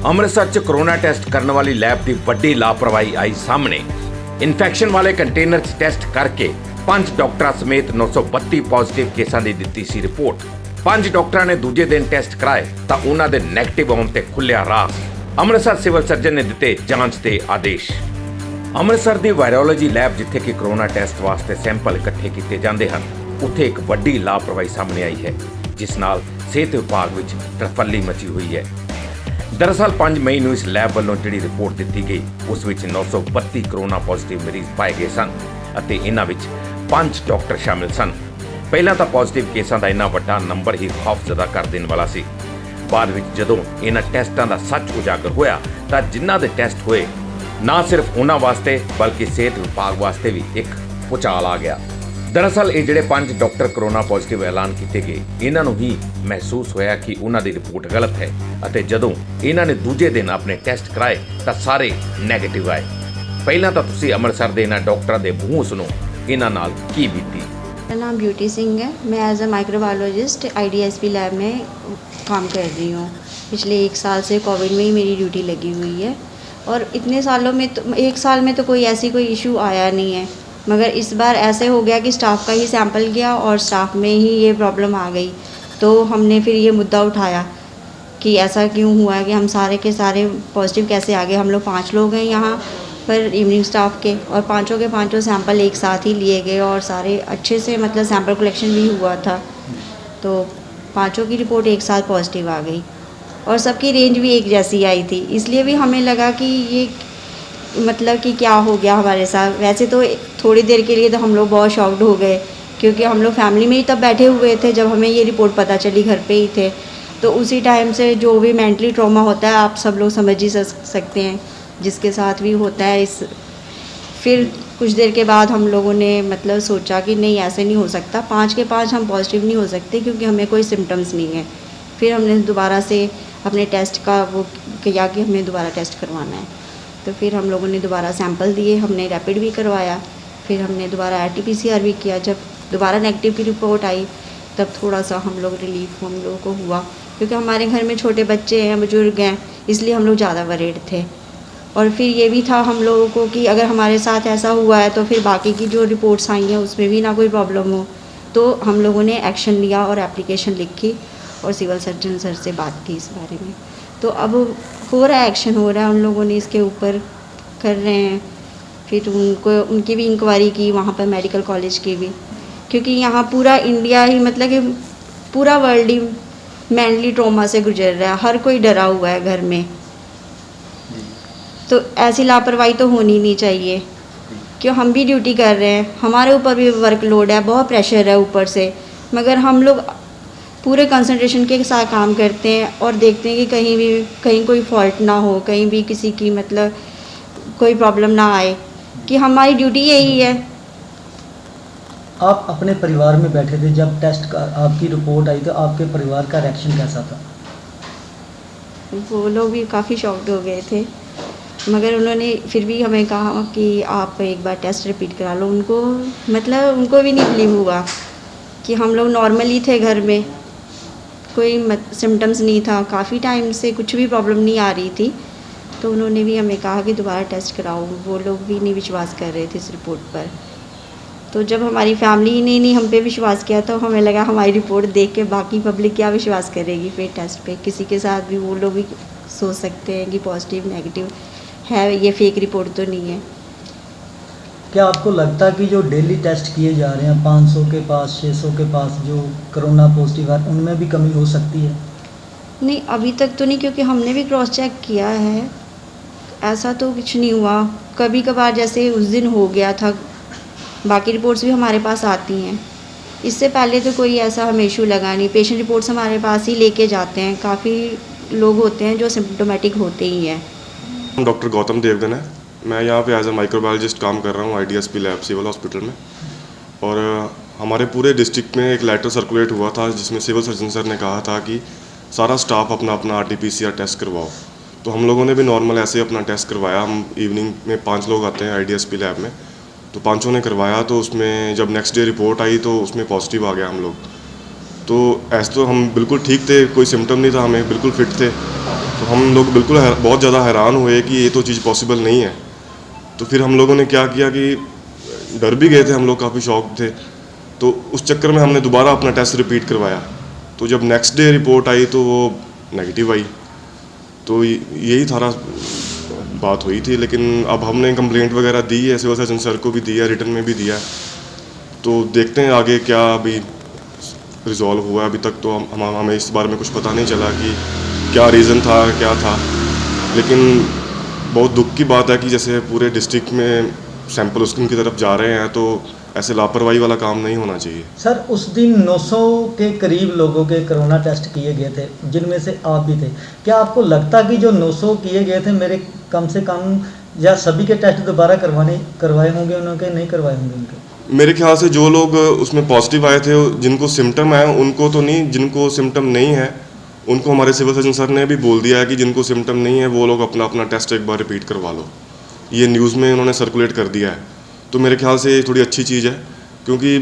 ਅੰਮ੍ਰਿਤਸਰ 'ਚ corona test ਕਰਨ ਵਾਲੀ ਲੈਬ ਦੀ ਵੱਡੀ ਲਾਪਰਵਾਹੀ ਆਈ ਸਾਹਮਣੇ। ਇਨਫੈਕਸ਼ਨ ਵਾਲੇ ਕੰਟੇਨਰ 'ਚ ਟੈਸਟ ਕਰਕੇ 5 ਡਾਕਟਰਾਂ ਸਮੇਤ 932 ਪੋਜ਼ਿਟਿਵ ਕੇਸਾਂ ਦੀ ਦਿੱਤੀ ਸੀ ਰਿਪੋਰਟ। 5 ਡਾਕਟਰਾਂ ਨੇ ਦੂਜੇ ਦਿਨ ਟੈਸਟ ਕਰਾਏ ਤਾਂ ਉਹਨਾਂ ਦੇ ਨੈਗੇਟਿਵ ਆਉਣ ਤੇ ਖੁੱਲਿਆ ਰਾਹ। ਅੰਮ੍ਰਿਤਸਰ ਸਿਵਲ ਸਰਜਨ ਨੇ ਦਿੱਤੇ ਜਾਂਚ ਦੇ ਆਦੇਸ਼। ਅੰਮ੍ਰਿਤਸਰ ਦੀ ਵਾਇਰੋਲੋਜੀ ਲੈਬ ਜਿੱਥੇ ਕਿ ਕੋਰੋਨਾ ਟੈਸਟ ਵਾਸਤੇ ਸੈਂਪਲ ਇਕੱਠੇ ਕੀਤੇ ਜਾਂਦੇ ਹਨ, ਉੱਥੇ ਇੱਕ ਵੱਡੀ ਲਾਪਰਵਾਹੀ ਸਾਹਮਣੇ ਆਈ ਹੈ, ਜਿਸ ਨਾਲ ਸਿਹਤ ਵਿਭਾਗ ਵਿੱਚ ਤਰਫੱਲੀ ਮਚੀ ਹੋਈ ਹੈ। ਦਰਅਸਲ 5 ਮਈ ਨੂੰ ਇਸ ਲੈਬ ਵੱਲੋਂ ਜਿਹੜੀ ਰਿਪੋਰਟ ਦਿੱਤੀ ਗਈ, ਉਸ ਵਿੱਚ 932 ਕੋਰੋਨਾ ਪੋਜ਼ਿਟਿਵ ਮਰੀਜ਼ ਪਾਏ ਗਏ ਸਨ ਅਤੇ ਇਹਨਾਂ ਵਿੱਚ 5 ਡਾਕਟਰ ਸ਼ਾਮਿਲ ਸਨ। ਪਹਿਲਾਂ ਤਾਂ ਪੋਜ਼ਿਟਿਵ ਕੇਸਾਂ ਦਾ ਇੰਨਾ ਵੱਡਾ ਨੰਬਰ ਹੀ ਖੌਫਜ਼ਦਾ ਕਰ ਦੇਣ ਵਾਲਾ ਸੀ। ਬਾਅਦ ਵਿੱਚ ਜਦੋਂ ਇਹਨਾਂ ਟੈਸਟਾਂ ਦਾ ਸੱਚ ਉਜਾਗਰ ਹੋਇਆ ਤਾਂ ਜਿਨ੍ਹਾਂ ਦੇ ਟੈਸਟ ਹੋਏ, ਨਾ ਸਿਰਫ ਉਹਨਾਂ ਵਾਸਤੇ ਬਲਕਿ ਸਿਹਤ ਵਿਭਾਗ ਵਾਸਤੇ ਵੀ ਇੱਕ ਭੁਚਾਲ ਆ ਗਿਆ। ਦਰਅਸਲ ਇਹ ਜਿਹੜੇ 5 ਡਾਕਟਰ ਕੋਰੋਨਾ ਪੋਜ਼ਿਟਿਵ ਐਲਾਨ ਕੀਤੇ ਗਏ, ਇਹਨਾਂ ਨੂੰ ਹੀ ਮਹਿਸੂਸ ਹੋਇਆ ਕਿ ਉਹਨਾਂ ਦੀ ਰਿਪੋਰਟ ਗਲਤ ਹੈ ਅਤੇ ਜਦੋਂ ਇਹਨਾਂ ਨੇ ਦੂਜੇ ਦਿਨ ਆਪਣੇ ਟੈਸਟ ਕਰਾਏ ਤਾਂ ਸਾਰੇ ਨੈਗੇਟਿਵ ਆਏ। ਪਹਿਲਾਂ ਤਾਂ ਤੁਸੀਂ ਅੰਮ੍ਰਿਤਸਰ ਦੇ ਇਹਨਾਂ ਡਾਕਟਰਾਂ ਦੇ ਮੂੰਹ ਸੁਣੋ ਇਹਨਾਂ ਨਾਲ ਕੀ ਬੀਤੀ। मेरा नाम ब्यूटी सिंह है। मैं as a microbiologist IDSP lab में काम कर रही हूँ। पिछले 1 साल से कोविड में ही मेरी ड्यूटी लगी हुई है और इतने सालों में तो 1 साल में तो कोई इशू आया नहीं है, मगर इस बार ऐसे हो गया कि स्टाफ का ही सैंपल गया और स्टाफ में ही ये प्रॉब्लम आ गई। तो हमने फिर ये मुद्दा उठाया कि ऐसा क्यों हुआ है कि हम सारे के सारे पॉजिटिव कैसे आ गए। हम लोग 5 लोग हैं यहाँ पर इवनिंग स्टाफ के और पाँचों के पाँचों सैंपल एक साथ ही लिए गए और सारे अच्छे से मतलब सैंपल कलेक्शन भी हुआ था, तो 5 की रिपोर्ट एक साथ पॉजिटिव आ गई और सबकी रेंज भी एक जैसी आई थी। इसलिए भी हमें लगा कि ये मतलब कि क्या हो गया हमारे साथ। वैसे तो थोड़ी देर के लिए तो हम लोग बहुत शॉक्ड हो गए क्योंकि हम लोग फैमिली में ही तब बैठे हुए थे जब हमें ये रिपोर्ट पता चली, घर पे ही थे। तो उसी टाइम से जो भी मेंटली ट्रॉमा होता है आप सब लोग समझ ही सकते हैं, जिसके साथ भी होता है। फिर कुछ देर के बाद हम लोगों ने मतलब सोचा कि नहीं, ऐसे नहीं हो सकता, 5 के 5 हम पॉजिटिव नहीं हो सकते क्योंकि हमें कोई सिम्टम्स नहीं है। फिर हमने दोबारा से अपने टेस्ट का वो किया कि हमें दोबारा टेस्ट करवाना है। तो फिर हम लोगों ने दोबारा सैंपल दिए, हमने रैपिड भी करवाया, फिर हमने दोबारा RT-PCR भी किया। जब दोबारा नेगेटिव की रिपोर्ट आई तब थोड़ा सा हम लोग रिलीफ हम लोगों को हुआ, क्योंकि हमारे घर में छोटे बच्चे हैं, बुजुर्ग हैं, इसलिए हम लोग ज़्यादा वरीड थे। और फिर ये भी था हम लोगों को कि अगर हमारे साथ ऐसा हुआ है तो फिर बाकी की जो रिपोर्ट्स आई हैं उसमें भी ना कोई प्रॉब्लम हो। तो हम लोगों ने एक्शन लिया और एप्लीकेशन लिखी और सिविल सर्जन सर से बात की इस बारे में। तो अब हो रहा है, एक्शन हो रहा है, उन लोगों ने इसके ऊपर कर रहे हैं। फिर उनकी भी इंक्वायरी की वहाँ पर मेडिकल कॉलेज की भी, क्योंकि यहाँ पूरा इंडिया ही मतलब कि पूरा वर्ल्ड ही मेंटली ट्रॉमा से गुजर रहा है, हर कोई डरा हुआ है घर में। तो ऐसी लापरवाही तो होनी नहीं चाहिए, क्यों हम भी ड्यूटी कर रहे हैं, हमारे ऊपर भी वर्कलोड है, बहुत प्रेशर है ऊपर से, मगर हम लोग पूरे कंसंट्रेशन के साथ काम करते हैं और देखते हैं कि कहीं कोई फॉल्ट ना हो, कहीं भी किसी की मतलब कोई प्रॉब्लम ना आए, कि हमारी ड्यूटी यही है। आप अपने परिवार में बैठे थे जब टेस्ट का आपकी रिपोर्ट आई, तो आपके परिवार का रिएक्शन कैसा था? वो लोग भी काफ़ी शॉक्ड हो गए थे, मगर उन्होंने फिर भी हमें कहा कि आप एक बार टेस्ट रिपीट करा लो। उनको भी नहीं बिलीव हुआ कि हम लोग नॉर्मली थे, घर में कोई सिम्टम्स नहीं था, काफ़ी टाइम से कुछ भी प्रॉब्लम नहीं आ रही थी। तो उन्होंने भी हमें कहा कि दोबारा टेस्ट कराओ, वो लोग भी नहीं विश्वास कर रहे थे इस रिपोर्ट पर। तो जब हमारी फैमिली ही नहीं हम पे विश्वास किया तो हमें लगा हमारी रिपोर्ट देख के बाकी पब्लिक क्या विश्वास करेगी फिर टेस्ट पे। किसी के साथ भी वो लोग भी सोच सकते हैं कि पॉजिटिव नेगेटिव है, ये फेक रिपोर्ट तो नहीं है। क्या आपको लगता है कि जो डेली टेस्ट किए जा रहे हैं 500 के पास 600 के पास जो कोरोना पॉजिटिव है, उनमें भी कमी हो सकती है? नहीं, अभी तक तो नहीं, क्योंकि हमने भी क्रॉस चेक किया है, ऐसा तो कुछ नहीं हुआ। कभी कभार जैसे उस दिन हो गया था, बाकी रिपोर्ट्स भी हमारे पास आती हैं। इससे पहले तो कोई ऐसा हमें इशू लगा नहीं। पेशेंट रिपोर्ट्स हमारे पास ही लेके जाते हैं, काफ़ी लोग होते हैं जो सिम्टोमेटिक होते ही हैं। डॉक्टर गौतम देवगन है, मैं यहाँ पे एज अ माइक्रोबायोलॉजिस्ट काम कर रहा हूँ IDSP लैब सिविल हॉस्पिटल में। और हमारे पूरे डिस्ट्रिक्ट में एक लेटर सर्कुलेट हुआ था जिसमें सिविल सर्जन सर ने कहा था कि सारा स्टाफ अपना अपना RT-PCR टेस्ट करवाओ। तो हम लोगों ने भी नॉर्मल ऐसे अपना टेस्ट करवाया। हम इवनिंग में 5 लोग आते हैं IDSP लैब में, तो 5 ने करवाया। तो उसमें जब नेक्स्ट डे रिपोर्ट आई तो उसमें पॉजिटिव आ गया हम लोग। तो ऐसे तो हम बिल्कुल ठीक थे, कोई सिम्टम नहीं था, हमें बिल्कुल फिट थे। तो हम लोग बिल्कुल बहुत ज़्यादा हैरान हुए कि ये तो चीज़ पॉसिबल नहीं है। तो फिर हम लोगों ने क्या किया कि डर भी गए थे हम लोग, काफ़ी शॉक थे। तो उस चक्कर में हमने दोबारा अपना टेस्ट रिपीट करवाया। तो जब नेक्स्ट डे रिपोर्ट आई तो वो नेगेटिव आई। तो यही सारा बात हुई थी। लेकिन अब हमने कंप्लेंट वगैरह दी है, सिविल सर्जन सर को भी दिया, रिटर्न में भी दिया। तो देखते हैं आगे क्या अभी रिजॉल्व हुआ। अभी तक तो हमें इस बारे में कुछ पता नहीं चला कि क्या रीज़न था, क्या था। लेकिन बहुत दुख की बात है कि जैसे पूरे डिस्ट्रिक्ट में सैंपल उनकी तरफ जा रहे हैं, तो ऐसे लापरवाही वाला काम नहीं होना चाहिए। सर उस दिन 900 के करीब लोगों के कोरोना टेस्ट किए गए थे, जिनमें से आप भी थे। क्या आपको लगता कि जो 900 किए गए थे मेरे कम से कम या सभी के टेस्ट दोबारा करवाए होंगे उनके, नहीं करवाए होंगे उनके? मेरे ख्याल से जो लोग उसमें पॉजिटिव आए थे, जिनको सिम्टम है उनको तो नहीं, जिनको सिम्टम नहीं है उनको हमारे सिविल सर्जन सर ने भी बोल दिया है कि जिनको सिम्टम नहीं है वो लोग अपना अपना टेस्ट एक बार रिपीट करवा लो। ये न्यूज़ में उन्होंने सर्कुलेट कर दिया है। तो मेरे ख्याल से ये थोड़ी अच्छी चीज़ है, क्योंकि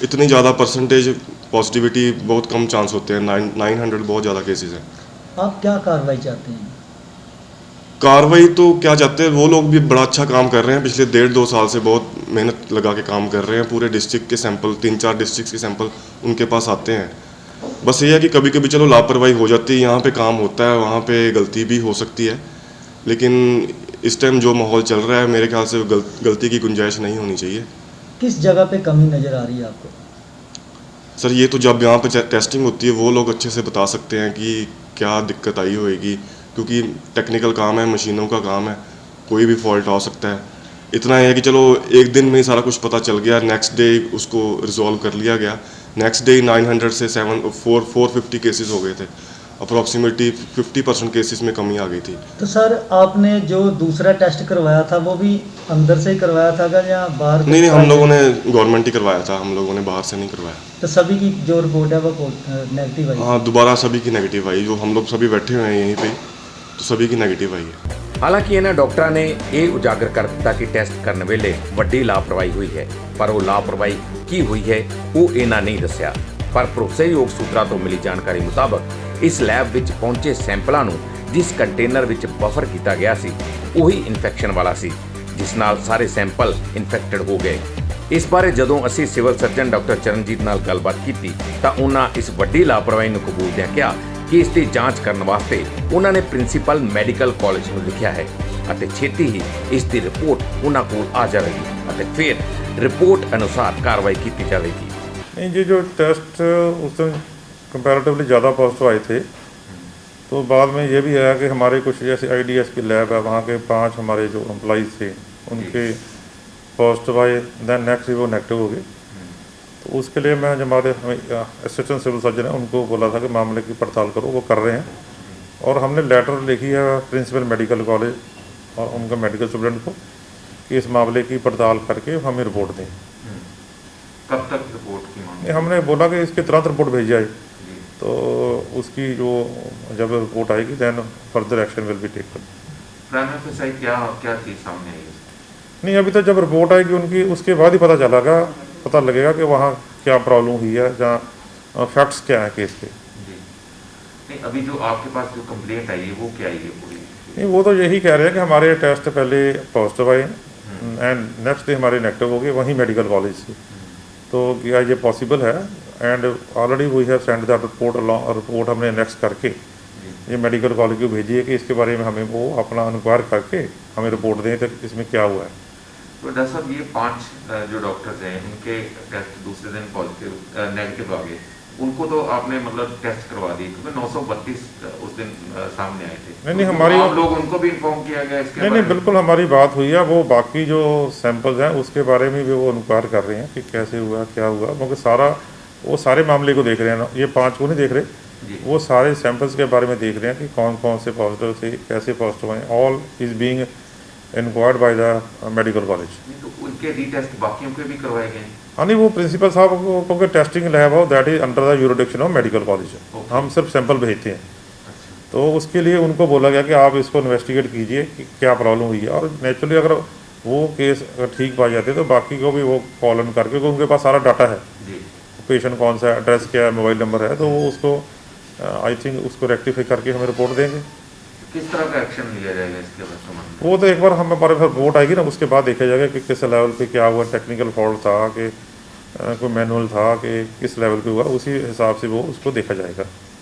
इतनी ज़्यादा परसेंटेज पॉजिटिविटी बहुत कम चांस होते हैं। 900 बहुत ज़्यादा केसेस हैं। आप क्या कार्रवाई चाहते हैं? कार्रवाई तो क्या चाहते हैं, वो लोग भी बड़ा अच्छा काम कर रहे हैं। पिछले 1.5-2 साल से बहुत मेहनत लगा के काम कर रहे हैं। पूरे डिस्ट्रिक्ट के सैंपल, 3-4 डिस्ट्रिक्ट के सैंपल उनके पास आते हैं। बस ये है कि कभी कभी चलो लापरवाही हो जाती है, यहाँ पे काम होता है, वहाँ पे गलती भी हो सकती है। लेकिन इस टाइम जो माहौल चल रहा है, मेरे ख्याल से गलती की गुंजाइश नहीं होनी चाहिए। किस जगह पे कमी नज़र आ रही है आपको? सर ये तो जब यहाँ पे टेस्टिंग होती है वो लोग अच्छे से बता सकते हैं कि क्या दिक्कत आई होएगी, क्योंकि टेक्निकल काम है, मशीनों का काम है, कोई भी फॉल्ट आ सकता है। इतना है कि चलो एक दिन में ही सारा कुछ पता चल गया, नेक्स्ट डे उसको रिजॉल्व कर लिया गया। नेक्स्ट डे 900 से 450 केसेस हो गए थे। अप्रॉक्सीमेटली 50% केसेस में कमी आ गई थी। तो सर आपने जो दूसरा टेस्ट करवाया था वो भी अंदर से ही करवाया था क्या या बाहर? नहीं, हम लोगों ने गवर्नमेंट ही करवाया था, हम लोगों ने बाहर से नहीं करवाया। तो सभी की जो रिपोर्ट है वो नेगेटिव आई? हाँ, दोबारा सभी की नेगेटिव आई। जो हम लोग सभी बैठे हुए हैं यहीं पे, तो सभी की नेगेटिव आई है। ਹਾਲਾਂਕਿ ਇਹਨਾਂ ਡਾਕਟਰਾਂ ਨੇ ਇਹ ਉਜਾਗਰ ਕਰ ਦਿੱਤਾ ਕਿ ਟੈਸਟ ਕਰਨ ਵੇਲੇ ਵੱਡੀ ਲਾਪਰਵਾਹੀ ਹੋਈ ਹੈ, ਪਰ ਉਹ ਲਾਪਰਵਾਹੀ ਕੀ ਹੋਈ ਹੈ ਉਹ ਇਹਨਾਂ ਨਹੀਂ ਦੱਸਿਆ। ਪਰ ਭਰੋਸੇਯੋਗ ਸੂਤਰਾਂ ਤੋਂ ਮਿਲੀ ਜਾਣਕਾਰੀ ਮੁਤਾਬਕ ਇਸ ਲੈਬ ਵਿੱਚ ਪਹੁੰਚੇ ਸੈਂਪਲਾਂ ਨੂੰ ਜਿਸ ਕੰਟੇਨਰ ਵਿੱਚ ਬਫਰ ਕੀਤਾ ਗਿਆ ਸੀ ਉਹੀ ਇਨਫੈਕਸ਼ਨ ਵਾਲਾ ਸੀ, ਜਿਸ ਨਾਲ ਸਾਰੇ ਸੈਂਪਲ ਇਨਫੈਕਟਡ ਹੋ ਗਏ। ਇਸ ਬਾਰੇ ਜਦੋਂ ਅਸੀਂ ਸਿਵਲ ਸਰਜਨ ਡਾਕਟਰ ਚਰਨਜੀਤ ਨਾਲ ਗੱਲਬਾਤ ਕੀਤੀ ਤਾਂ ਉਹਨਾਂ ਇਸ ਵੱਡੀ ਲਾਪਰਵਾਹੀ ਨੂੰ ਕਬੂਲਦਿਆਂ ਕਿਹਾ ਕਿ ਇਸ ਦੀ ਜਾਂਚ ਕਰਨ ਵਾਸਤੇ ਉਹਨਾਂ ਨੇ ਪ੍ਰਿੰਸੀਪਲ ਮੈਡੀਕਲ ਕਾਲਜ ਨੂੰ ਲਿਖਿਆ ਹੈ ਅਤੇ ਛੇਤੀ ਹੀ ਇਸ ਦੀ ਰਿਪੋਰਟ ਉਹਨਾਂ ਕੋਲ ਆ ਜਾਵੇਗੀ ਅਤੇ ਫਿਰ ਰਿਪੋर्ट अनुसार कार्रवाई की जाएगी। नहीं, ये जो टेस्ट उस दिन कंपैरेटिवली ज़्यादा पॉजिटिव आए थे, तो बाद में ये भी है कि हमारे कुछ जैसे IDSP लैब है, वहाँ के 5 हमारे जो एम्प्लॉइज़ थे उनके पॉजिटिव आए, दैन नेक्स्ट वो नेगेटिव हो गए। तो उसके लिए मैं जो हमारे असिस्टेंट सिविल सर्जन है उनको बोला था कि मामले की पड़ताल करो, वो कर रहे हैं। और हमने लेटर लिखी है प्रिंसिपल मेडिकल कॉलेज और उनका मेडिकल स्टूडेंट को कि इस मामले की पड़ताल करके हमें रिपोर्ट दें। कब तक रिपोर्ट की मांग? हमने बोला कि इसके तुरंत रिपोर्ट भेजी जाए, तो उसकी जो जब रिपोर्ट आएगी then further action will be taken. Primary फेसाई क्या चीज़ सामने आई? नहीं, अभी तक जब रिपोर्ट आएगी उनकी उसके बाद ही पता लगेगा कि वहाँ क्या प्रॉब्लम हुई है, जहाँ फैक्ट्स क्या हैं केस के। जी नहीं, अभी जो आपके पास जो कंप्लेंट आई है वो क्या आई है पूरी? नहीं, वो तो यही कह रहे हैं कि हमारे टेस्ट पहले पॉजिटिव आए एंड नेक्स्ट डे हमारे नेगेटिव हो गए वहीं मेडिकल कॉलेज से। तो क्या ये पॉसिबल है? And already we have send the report हमने नेक्स्ट करके ये मेडिकल कॉलेज को भेजी है कि इसके बारे में हमें वो अपना इंक्वायर करके हमें रिपोर्ट दें तक इसमें क्या हुआ है। तो डॉक्टर साहब ये 5 जो डॉक्टर्स हैं उनके टेस्ट दूसरे दिन पॉजिटिव नेगेटिव आ गए, उनको तो आपने मतलब टेस्ट करवा दिए क्योंकि 932 उस दिन सामने आए थे। नहीं, हमारी आप लोग उनको भी इन्फॉर्म किया गया इसके? नहीं, बिल्कुल हमारी बात हुई है। वो बाकी जो सैंपल्स हैं उसके बारे में भी वो इंक्वायर कर रहे हैं कि कैसे हुआ क्या हुआ, क्योंकि वो सारे मामले को देख रहे हैं। ये 5 को नहीं देख रहे, वो सारे सैंपल्स के बारे में देख रहे हैं कि कौन कौन से पॉजिटिव थे, कैसे पॉजिटिव हैं। All is being inquired by the medical college. तो उनके रीटेस्ट बाकियों के भी करवाए गए? हाँ, नहीं, वो प्रिंसिपल साहब को क्योंकि टेस्टिंग लैब हो that is under the jurisdiction of medical college. हम सिर्फ सैंपल भेजते हैं। तो उसके लिए उनको बोला गया कि आप इसको इन्वेस्टिगेट कीजिए कि क्या प्रॉब्लम हुई है, और नेचुरली अगर वो केस अगर ठीक पाए जाते तो बाकी को भी वो कॉल इन करके, क्योंकि उनके पास सारा डाटा है, पेशेंट कौन सा है, एड्रेस क्या है, मोबाइल नंबर है, तो वो उसको आई थिंक उसको रेक्टिफाई करके हमें रिपोर्ट देंगे। किस तरह का एक्शन लिया जाएगा इसके संबंध में? वो तो एक बार हमारे पास रिपोर्ट आएगी ना, उसके बाद देखा जाएगा कि किस लेवल पे क्या हुआ, टेक्निकल फॉल्ट था कि कोई मैनुअल था कि किस लेवल पे हुआ, उसी हिसाब से वो उसको देखा जाएगा।